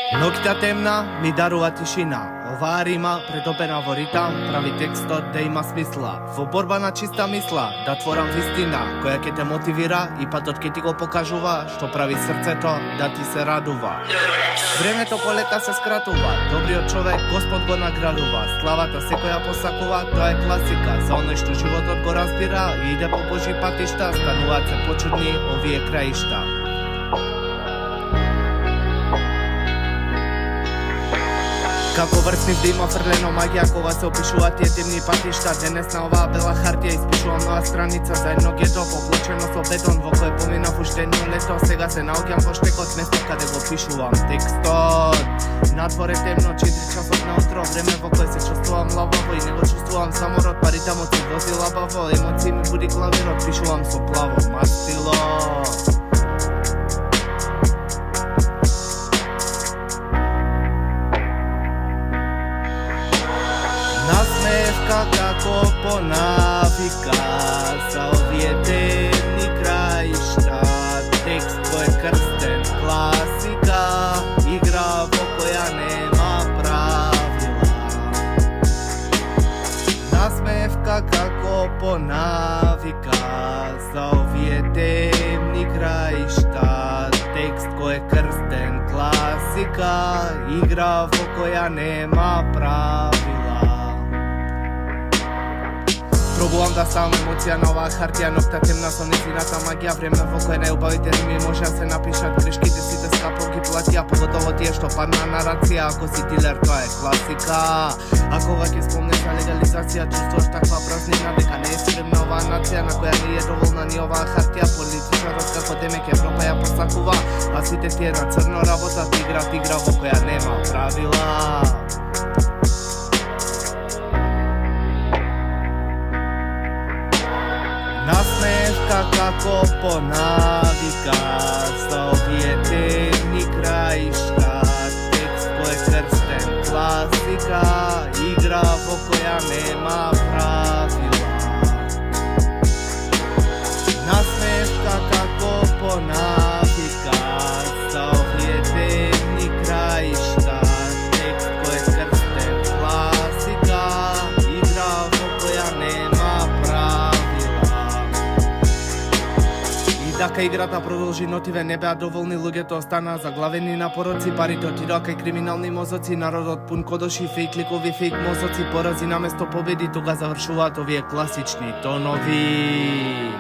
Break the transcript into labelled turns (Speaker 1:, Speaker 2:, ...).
Speaker 1: Ноќта темна ми дарува тишина. Оваа рима предопена во ритам прави текстот да има смисла. Во борба на чиста мисла да творам вистина која ќе те мотивира и патот ќе ти го покажува што прави срцето да ти се радува. Времето полека се скратува, добриот човек Господ го наградува. Славата секоја посакува, тоа е класика. За оној што животот го разбира и иде по Божи патишта, стануваат се почудни овие краишта. Како врснив да има фрлено магија кога се опишуваат тие темни патишта. Денес на оваа бела хартија испишувам нова страница за едно гето поклучено со бетон во кој поминав уште едно лето. Сега се наоѓам во штекот место каде го пишувам текстот. Надвор е темно, 4 часот наутро, време во кој се чувствувам лабаво и не го чувствувам самород, па ритамот се вози лабаво, емоции ми буди клавирот, пишувам со плаво мастило. Насмевка како по навика за овие темни краишта. Текст кој е крстен, класика, игра во која нема правила. Насмевка како по навика за овие темни краишта. Текст кој е крстен, класика, игра во која нема правила. Пробувам да ставам емоција на оваа хартија, ноќта темна со незината магија, време во кој најубавите рими може да се напишат, грешките сите скапо ги платија, поготово тие што падна на рација. Ако си дилер, тоа е класика. А кога ќе спомнеш на легализација, чувствуваш таква празнина дека не е спремна оваа нација, на која не е доволна ни оваа хартија. Политичарот како демек Европа ја посакува, а сите тие на црно работат, играт игра во која нема правила. Насмевка како по навика за овие темни краишта. Текст кој е крстен, класика, игра во која нема правила. Насмевка како по навика за овие темни краишта. Текст кој е крстен, класика, игра во која нема правила. Дека играта продолжи, нотиве не беа доволни, луѓето останаа заглавени на пороци, парите отидоа кај криминални мозоци, народот пун кодоши, фейк ликови, фейк мозоци, порази наместо победи, тога завршуваат овие класични тонови.